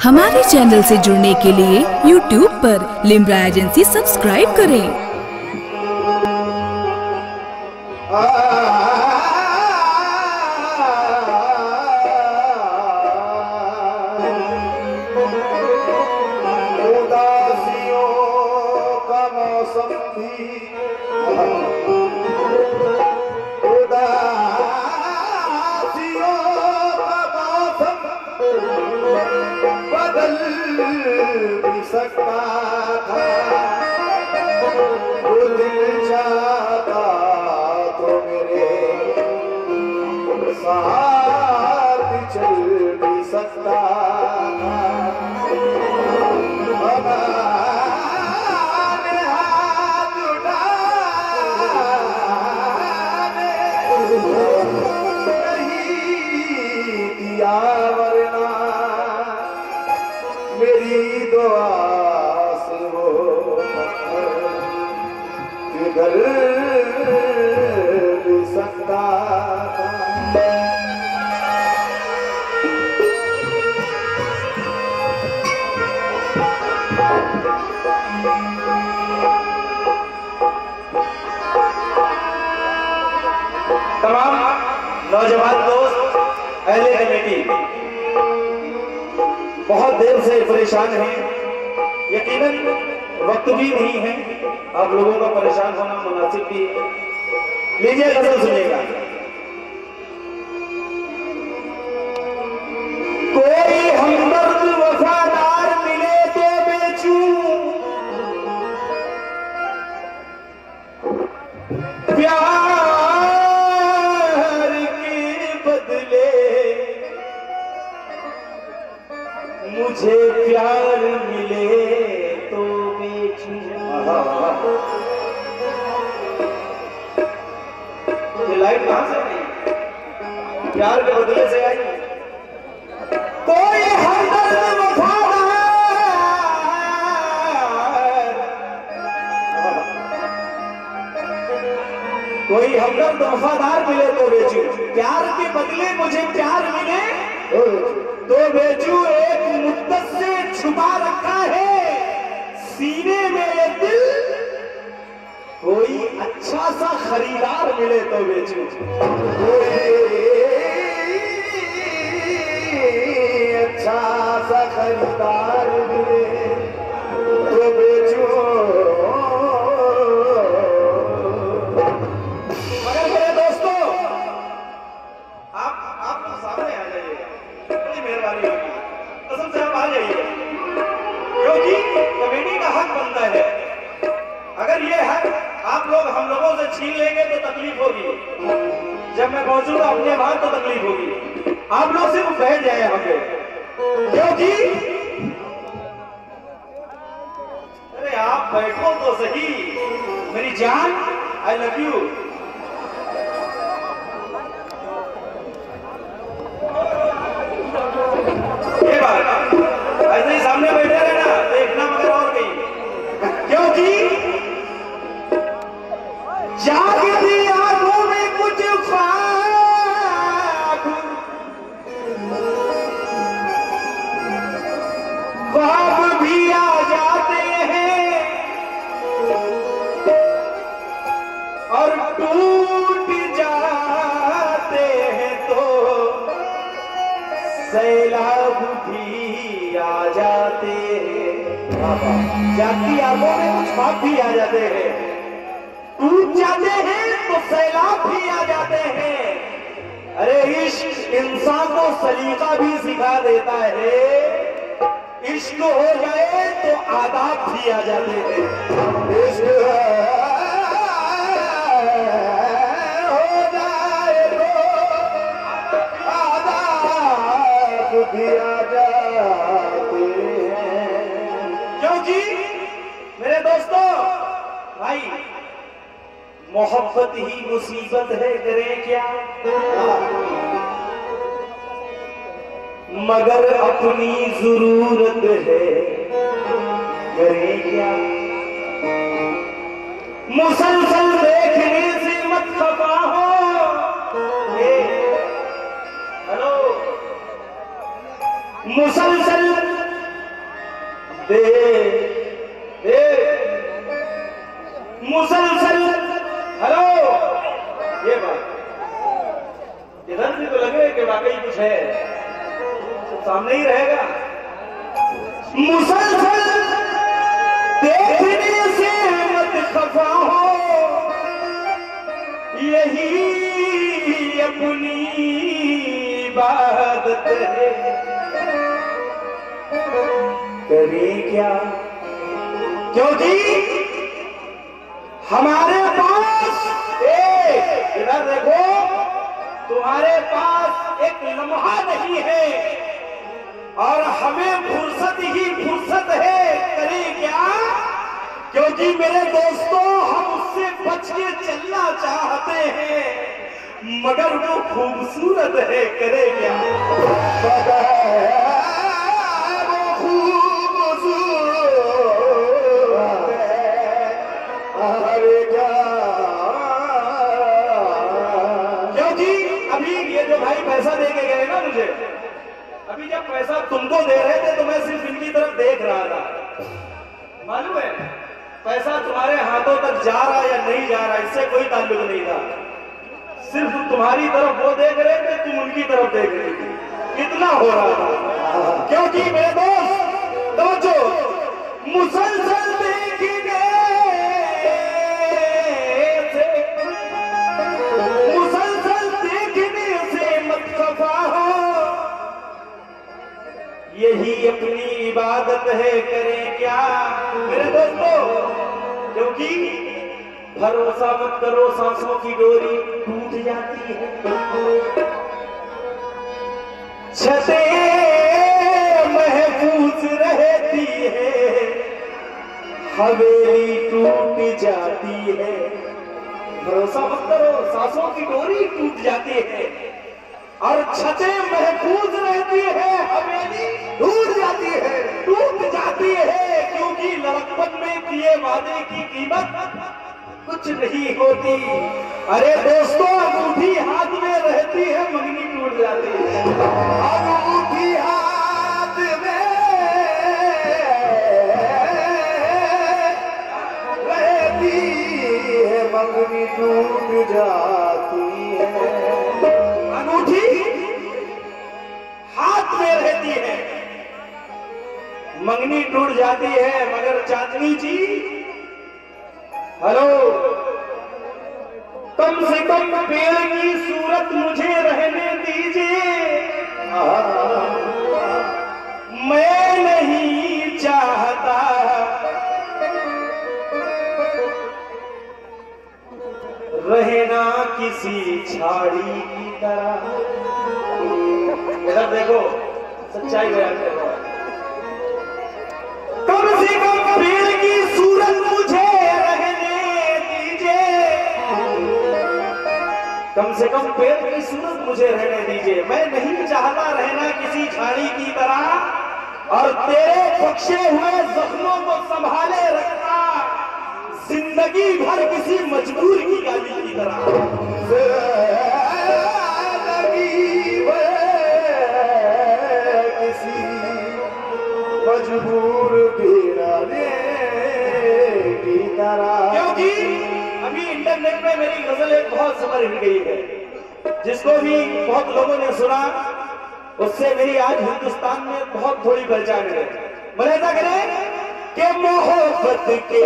हमारे चैनल से जुड़ने के लिए YouTube पर लिम्रा एजेंसी सब्सक्राइब करें। उदासियों का मौसम भी बदल भी सकता था। वो दिल चाहता तो मेरे साथ चल भी सकता था। हमारे हाथ उठाने नहीं दिया, वरना मेरी दुआ से वो किधर भी सकता था। तमाम नौजवान दोस्त, अहले कमेटी बहुत देर से परेशान हैं। यकीनन वक्त भी नहीं है, आप लोगों का परेशान होना मुनासिब भी है। लीजिए गजल सुनिएगा। कोई हमदर्द वफादार मिले तो बेचूं, प्यार के बदले मुझे प्यार मिले तो बेचूं। ये लाइट कहां से आई? प्यार के बदले से आई। कोई हमदर्द वफादार, कोई हमदर्द वफादार मिले तो बेचूं, प्यार के बदले मुझे प्यार मिले तो बेचूं। एक मुद्दत से छुपा रखा है सीने में ये दिल, कोई अच्छा सा खरीदार मिले तो बेचूं। अच्छा सा खरीदार मिले तो बेचूं। मगर मेरे दोस्तों, आप सामने आ जाइए, बड़ी मेहरबानी होगी, कसम से आप आ जाइए, क्योंकि कमेटी का हक बनता है। अगर ये हक आप लोग हम लोगों से छीन लेंगे तो तकलीफ होगी। जब मैं पहुंचूंगा अपने वहां तो तकलीफ होगी। आप लोग सिर्फ बैठ जाए यहाँ पे, क्योंकि अरे आप बैठो तो सही मेरी जान, आई लव यू। ये बात ऐसे ही सामने बैठे रहना, देखना मगर और कहीं, क्योंकि जागती आंखों में कुछ ख्वाब भी आ जाते हैं और टूट जाते हैं तो सैलाब भी आ जाते हैं। जागती आंखों में कुछ ख्वाब भी आ जाते हैं, टूट जाते हैं तो सैलाब भी आ जाते हैं। अरे इश्क इंसान को सलीका भी सिखा देता है, इश्क हो जाए तो आदाब भी आ जाते हैं। इश्क हो जाए तो आदाब भी आ जाते हैं। क्योंकि मेरे दोस्तों, भाई मोहब्बत ही मुसीबत है, करें क्या, मगर अपनी जरूरत है, करें क्या। मुसलसल देखने से मत खफा हो। हेलो, मुसलसल दे दे मुसलसल। हेलो, ये बात इधर भी तो लगे कि वाकई कुछ है, तो सामने ही रहेगा। मुसलसल देखने से मत खफा हो, यही अपनी इबादत है। करें क्या, क्योंकि हमारे पास इधर देखो, तुम्हारे पास एक लम्हा नहीं है और हमें फुर्सत ही फुर्सत है। करें क्या, क्योंकि मेरे दोस्तों हम उससे बच के चलना चाहते हैं, मगर वो खूबसूरत है। करें क्या, पैसा दे के गए ना मुझे, अभी जब पैसा तुमको दे रहे थे तो मैं सिर्फ इनकी तरफ देख रहा था। मालूम है, पैसा तुम्हारे हाथों तक जा रहा या नहीं जा रहा इससे कोई ताल्लुक नहीं था। सिर्फ तुमहारी तरफ वो देख रहे थे, तुम उनकी तरफ देख रही थी, इतना हो रहा था। क्योंकि मेरे दोस्त तो जो मुसलसल देखेंगे, यही अपनी इबादत है। करें क्या मेरे दोस्तों, क्योंकि भरोसा मत करो, सांसों की डोरी टूट जाती है। छतें महफूज रहती है, हवेली टूट जाती है। भरोसा मत करो, सांसों की डोरी टूट जाती है और छतें महफूज रहती है, हवेली टूट जाती है, टूट जाती है। क्योंकि लड़कपन में किए वादे की कीमत कुछ नहीं होती। अरे दोस्तों, अंगूठी हाथ में रहती है, मंगनी टूट जाती है। अंगूठी हाथ में रहती है, मंगनी टूट जाती है। अंगूठी हाथ में रहती है, मंगनी टूट जाती है, मगर चांदनी जी, हेलो, कम से कम पेड़ की सूरत मुझे रहने दीजिए। मैं नहीं चाहता रहना किसी झाड़ी की तरह। इधर देखो, सच्चाई बयान कर रहा है। कम से कम पेड़ की सूरत मुझे रहने दीजिए, कम से कम पेड़ की सूरत मुझे रहने दीजिए। मैं नहीं चाहता रहना किसी झाड़ी की तरह और तेरे बख्शे हुए जख्मों को संभाले रखना जिंदगी भर किसी मजबूर की गाली की तरह। मजबूर की तरह। क्योंकि अभी इंटरनेट में मेरी गजल एक बहुत सुपर हिट गई है, जिसको भी बहुत लोगों ने सुना, उससे मेरी आज हिंदुस्तान में बहुत थोड़ी पहचान है। मर्यादा करें कि मोहब्बत के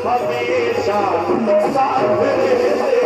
हमेशा साथ रहते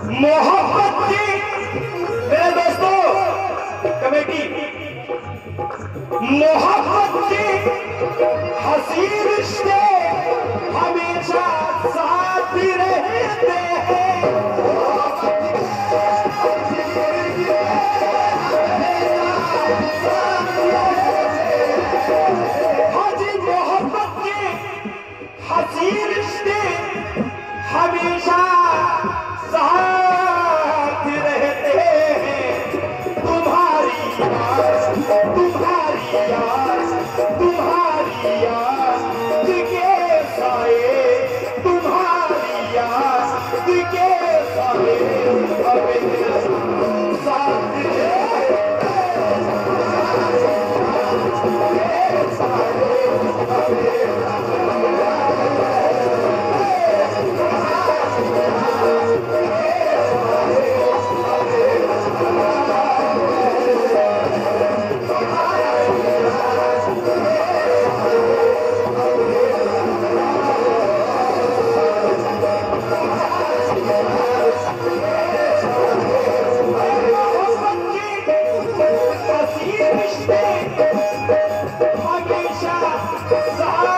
मोहब्बत की मेरे दोस्तों कमेटी, मोहब्बत की हसीन रिश्ते हमेशा साथ ही रहते हैं। हाजी मोहब्बत के हसीन रिश्ते हमेशा साथ रहते हैं। तुम्हारी याद, तुम्हारी याद, तुम्हारी याद के साए, तुम्हारी याद के साए हमेशा साथ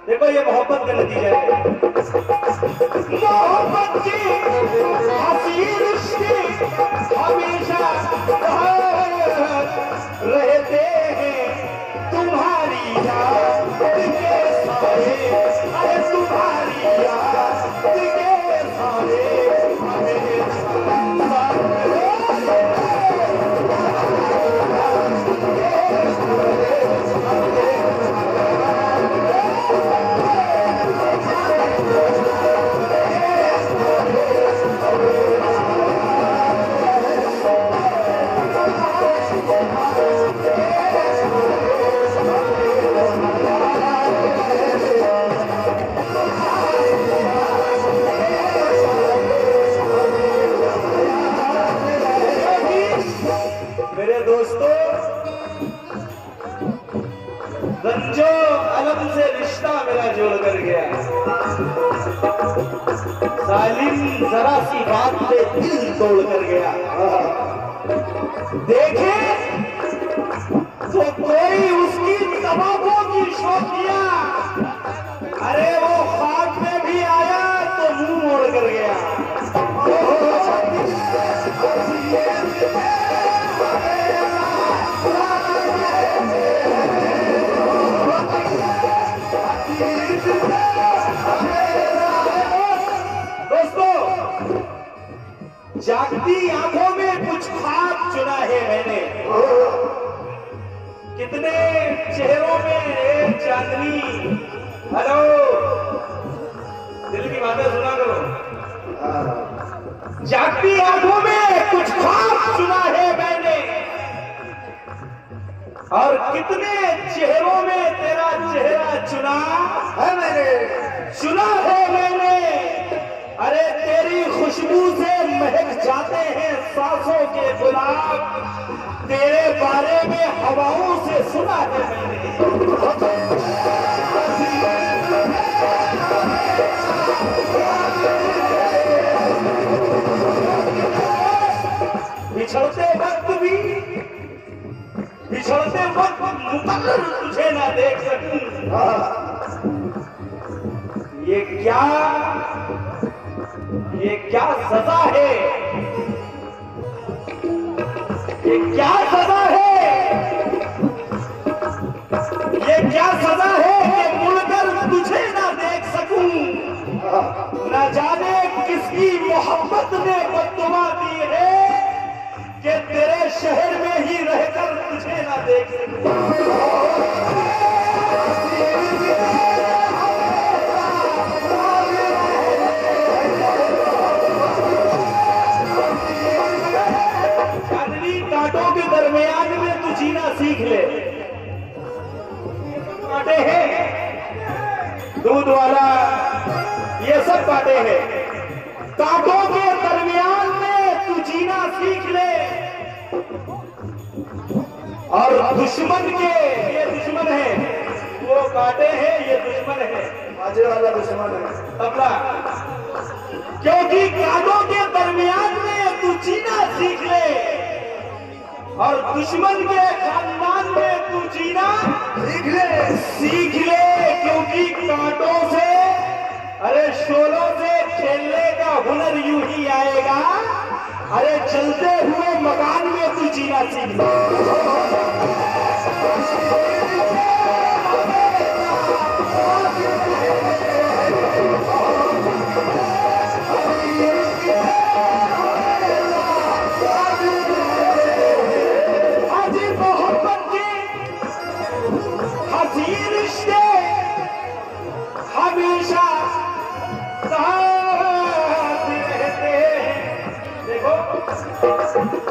देखो ये मोहब्बत का नतीजा है। मोहब्बत की हसीन रिश्ते हमेशा रहते हैं। तुम्हारी याद के साए, अरे तुम्हारी याद के साए रंजो अलम से रिश्ता मेरा जोड़ कर गया। सालिम जरा सी बात पे दिल तोड़ कर गया। देखे तो कोई उसकी तबाहों की शौकिया, अरे वो ख्वाब में भी आया तो मुंह मोड़ कर गया। जागती आंखों में कुछ ख्वाब चुना है मैंने, कितने चेहरों में एक चांदनी। हेलो, दिल की बातें सुना करो। जागती आंखों में कुछ ख्वाब चुना है मैंने, और कितने चेहरों में तेरा चेहरा चुना है मैंने, चुना है मैंने। अरे तेरी खुशबू से महक जाते हैं सांसों के गुलाब, तेरे बारे में हवाओं से सुना है मैंने। बिछड़ते वक्त भी, बिछड़ते वक्त मुकर्रर तुझे ना देख सकूं, ये क्या सजा है, ये क्या सजा है, ये क्या सजा है कि मुड़कर तुझे ना देख सकूं। न जाने किसकी मोहब्बत ने बददुआ दी है कि तेरे शहर में ही रहकर तुझे ना देख सकूं। कांटों के दरमियान में तू जीना सीख ले। कांटे तुम्हारा ये सब बातें हैं। कांटों के दरमियान में तू जीना सीख ले, और दुश्मन के, ये दुश्मन है, वो कांटे हैं, ये दुश्मन है, बाजे वाला दुश्मन है। तबला, क्योंकि कांटों के दरमियान में तू जीना सीख ले, और दुश्मन के खानदान में तू जीना सीख ले, क्योंकि कांटों से, अरे शोलों से खेलने का हुनर यूं ही आएगा, अरे चलते हुए मकान में तू जीना सीख ले। हमेशा साथ रहते हैं। देखो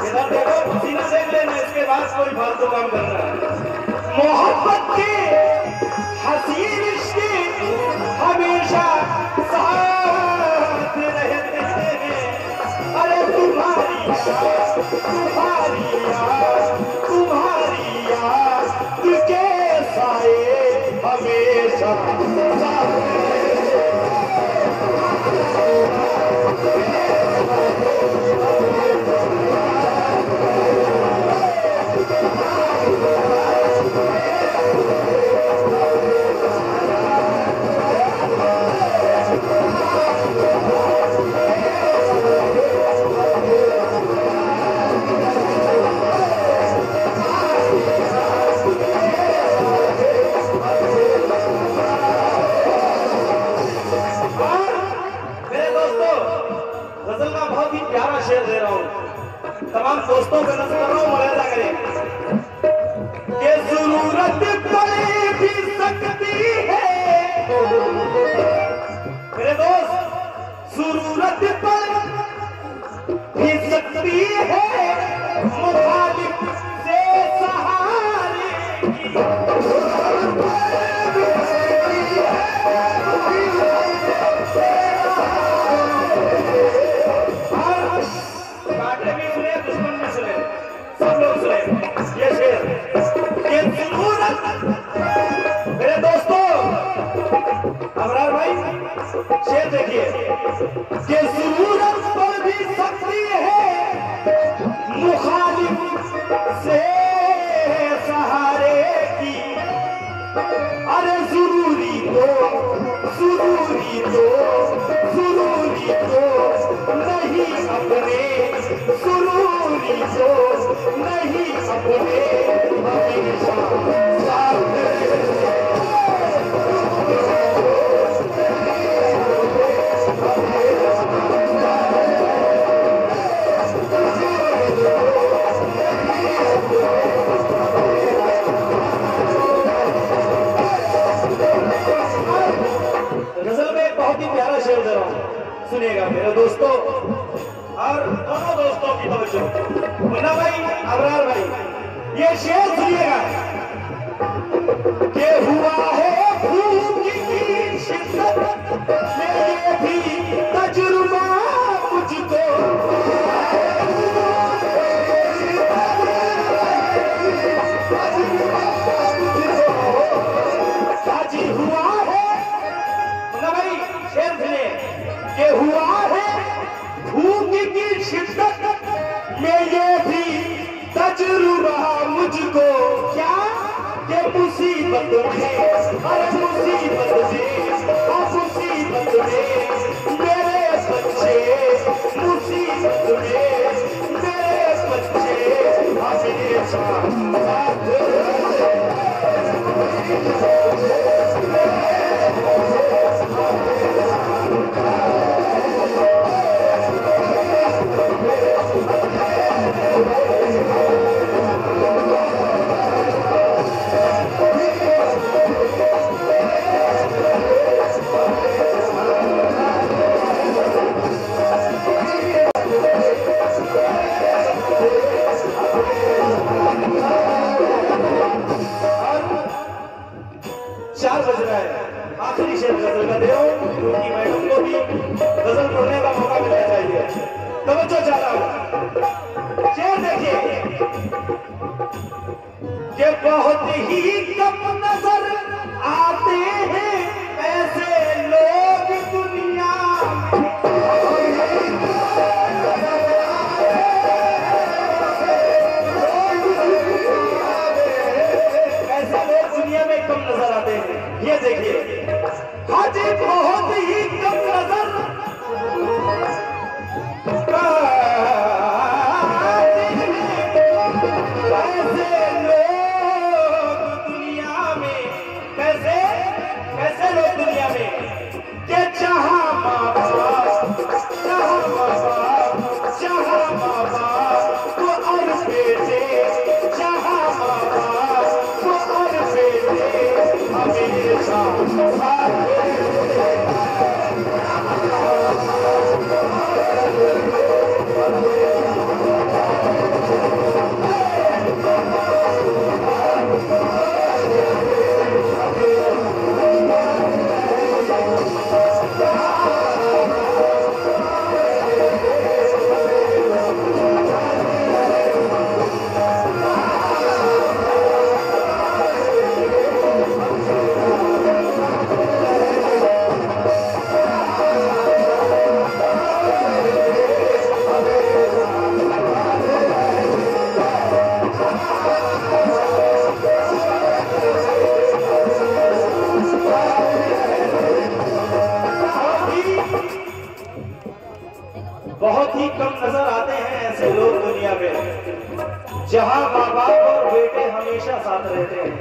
इधर देखो, सीना देख लेना, इसके बाद कोई फालतू काम करना है। मोहब्बत के हसीन रिश्ते हमेशा साथ रहते हैं। अरे तुम्हारी याद के साए हमेशा तमाम दोस्तों को नजर कर रहा हूं, मुलायजा करें कि जरूरत पड़े भी सकती है मेरे दोस्त, जरूरत पड़ भी सकती है मुखालिफ से सहारे मेरे दोस्तों। अबरार भाई शेर देखिए कि जरूरत पड़ भी सकती है मुखालिफ से सहारे की, अरे जरूरी तो नहीं अपने, जरूरी तो नहीं अपने, हमेशा गजल में एक बहुत ही प्यारा शेर दे रहा हूं, सुनिएगा मेरे दोस्तों, और दोनों दोस्तों की तवज्जो। मुन्ना भाई, अबरार भाई, ये शेर सुनिएगा कि हुआ है भूख की शिद्दत में ये भी तजुर्बा मुझको, आज हुआ है, मुन्ना भाई शेर सुनिए कि हुआ है भूख की शिद्दत में ये भी तजुर्बा मुझको, क्या कि मुसीबत में, अरे मुसीबत में मेरे बच्चे, मुसीबत में मेरे बच्चे हमेशा साथ क्योंकि मैडम को भी गजल पढ़ने का मौका मिलना चाहिए। तवज्जो चाहता हूं, शेर देखिए कि बहुत ही कम नजर आते हैं ऐसे लोग दुनिया में। ऐसे लोग दुनिया में कम नजर आते हैं। ये देखिए हाजी बहुत ही कम नजर ऐसे लोग दुनिया में, कैसे कैसे लोग दुनिया में कि जहां माँ बाप वो और बेटे, जहां माँ बाप वो और बेटे हमेशा बहुत ही कम नजर आते हैं ऐसे लोग दुनिया में जहां माँ बाप और बेटे हमेशा साथ रहते हैं।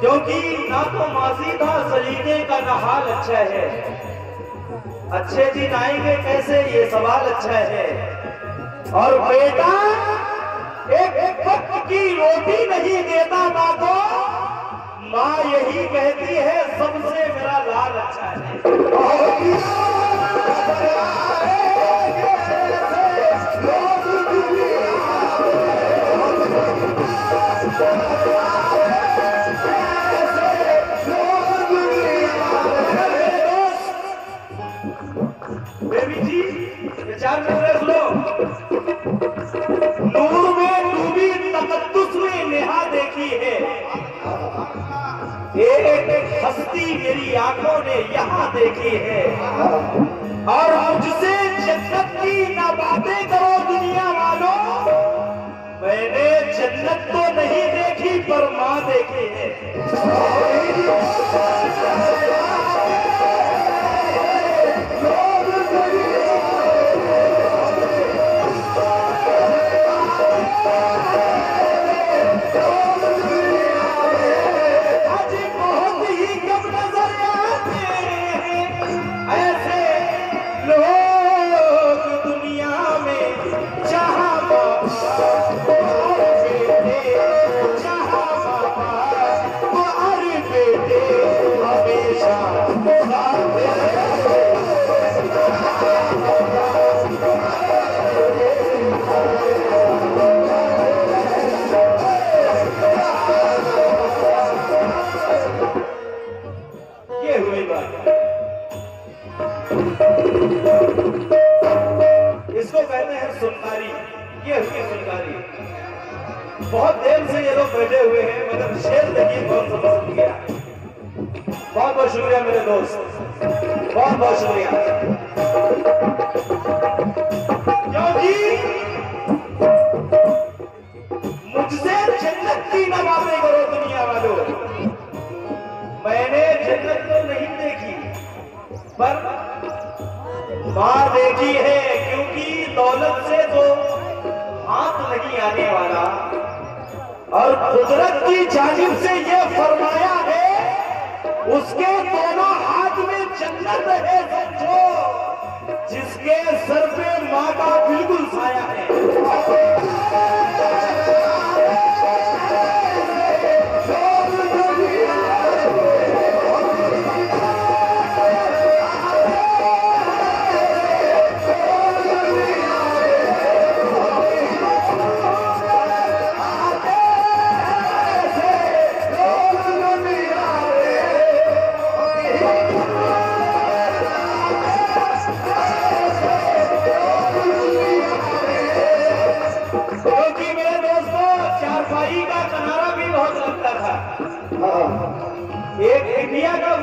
क्योंकि ना तो माजी का सलीके का ना हाल अच्छा है। अच्छे दिन आएंगे कैसे, ये सवाल अच्छा है। और बेटा एक वक्त की रोटी नहीं देता माँ को, माँ यही कहती है सबसे मेरा लाल अच्छा है। बेबी जी विचार कर रहे सुनो, नूर में डूबी तकद्दुस में नेहा देखी है, एक हस्ती मेरी आंखों ने यहाँ देखी है। और मुझसे जन्नत की ना बातें करो दुनिया वालों, मैंने जन्नत तो नहीं देखी पर माँ देखी है। इसको कहते हैं सुनकारी। ये हुई सुनकारी। बहुत देर से ये लोग बैठे हुए हैं, मगर शेर देखिए बहुत पसंद किया। बहुत बहुत शुक्रिया मेरे दोस्त, बहुत बहुत शुक्रिया। क्योंकि मुझसे जन्नत की ना बातें करो दुनिया वालों, मैंने जन्नत तो नहीं देखी पर मां देखी है। क्योंकि दौलत से तो हाथ नहीं आने वाला, और कुदरत की जानिब से ये फरमाया है उसके दोनों हाथ में जन्नत है। समझो जिसके सर पे माँ का बिल्कुल साया है।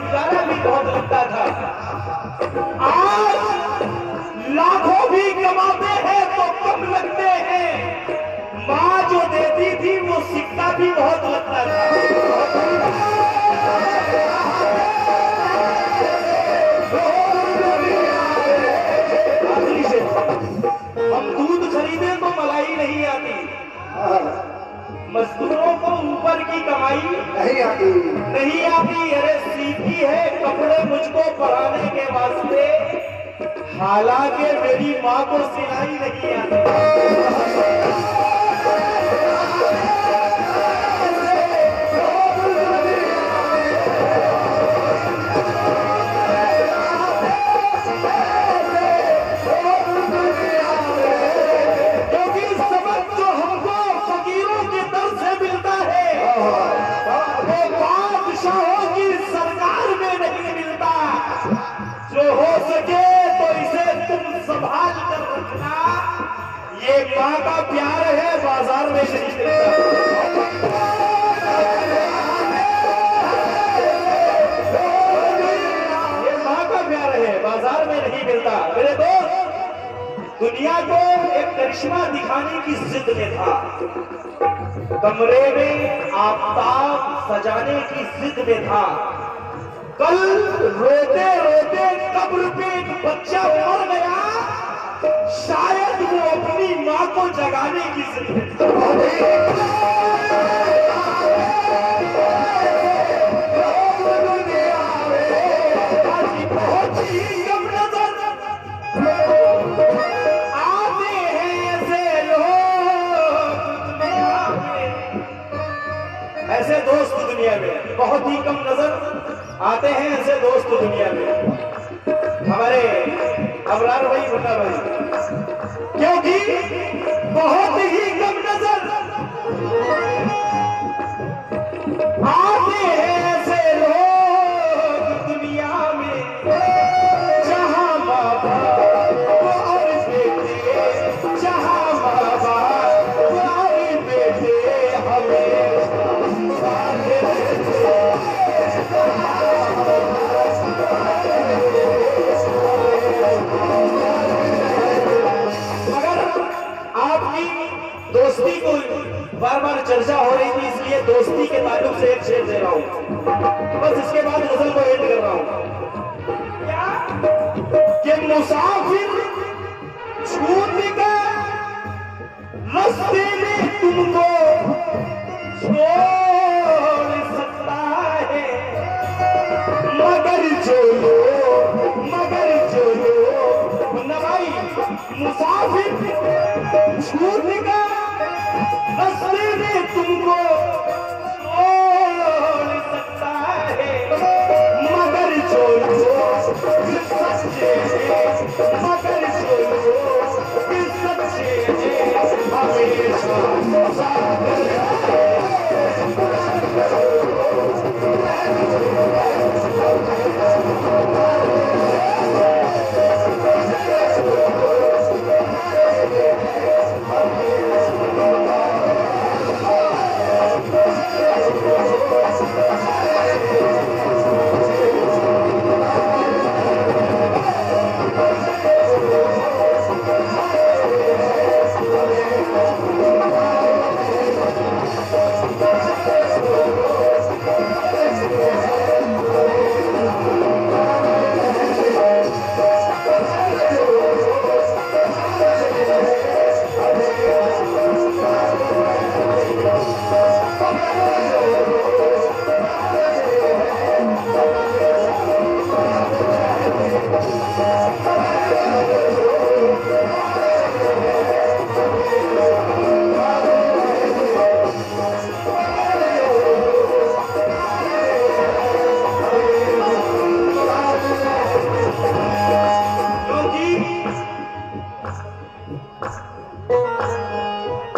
गुजारा भी बहुत लगता था। आज लाखों भी कमाते हैं तो कम लगते हैं। माँ जो देती थी वो सिक्का भी बहुत लगता था। हम दूध खरीदे तो मलाई नहीं आती, मजदूरों को ऊपर की कमाई नहीं आती। अरे सीखी है कपड़े मुझको पहनाने के वास्ते, हालांकि मेरी माँ को सिलाई नहीं आती। संभाल कर रखना, ये माँ का प्यार है, बाजार में नहीं मिलता। ये माँ का प्यार है, बाजार में नहीं मिलता। मेरे दोस्त, दुनिया को एक करिश्मा दिखाने की जिद में था, कमरे में आफताब सजाने की जिद में था। कल रोते रोते कब्र पे एक बच्चा मर गया, शायद वो अपनी माँ को जगाने की जिद में था। बहुत ही कम नजर आते हैं ऐसे लोग दुनिया में, ऐसे दोस्त दुनिया में बहुत ही कम नजर आते हैं, ऐसे दोस्त दुनिया में। हमारे अबरार भाई, बता भाई, क्योंकि बहुत ही कम नजर आते हैं ऐसे लोग दुनिया में, जहां माँ बाप और बेटे, जहां माँ बाप और बेटे हमेशा साथ रहते। दोस्ती को बार बार चर्चा हो रही थी, इसलिए दोस्ती के ताल्लुक से एक शेर दे रहा हूं, बस इसके बाद गजल को एंड कर रहा हूं। क्या कि मुसाफिर छूट गया रास्ते में तुमको छोड़ सकता है, मगर चलो न भाई, मुसाफिर छूट गया रास्ते में तुमको छोड़ सकता है, मगर चलो फिर सच्चे हैं, मगर चलो फिर सच्चे हैं, हमेशा साथ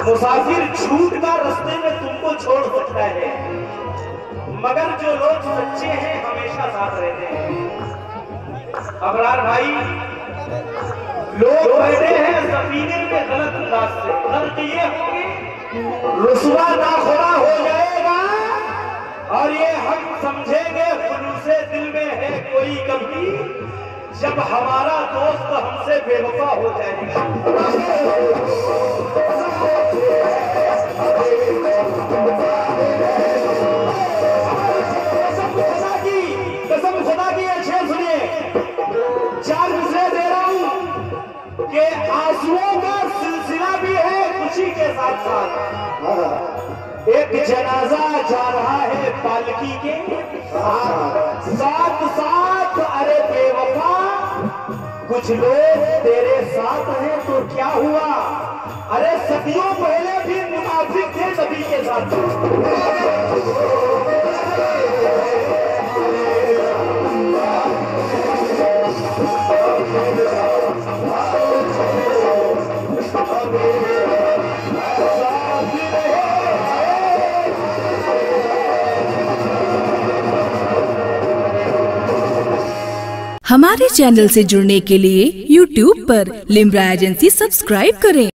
मुसाफिर छूट का रास्ते में तुमको छोड़ सकता है, मगर जो लोग सच्चे हैं हमेशा साथ रहते हैं। अबरार भाई, लोग बैठे हैं सफीने में गलत अंदाज से, अर्थ ये होगी रुसवा ना खुदा हो जाएगा और ये हम समझेंगे खुलूसे दिल में है कोई कमी जब हमारा दोस्त हमसे बेवफा हो जाएगा। कसम खुदा की अच्छे सुनिए, 4 मिसरे दे रहा हूं कि आंसुओं का सिलसिला भी है खुशी के साथ साथ। एक जनाजा जा रहा है पालकी के साथ साथ। अरे बेवफा कुछ लोग तेरे साथ हैं तो क्या हुआ? अरे सदियों पहले भी मुनाफिक थे नबी के साथ। हमारे चैनल से जुड़ने के लिए YouTube पर लिम्रा एजेंसी सब्सक्राइब करें।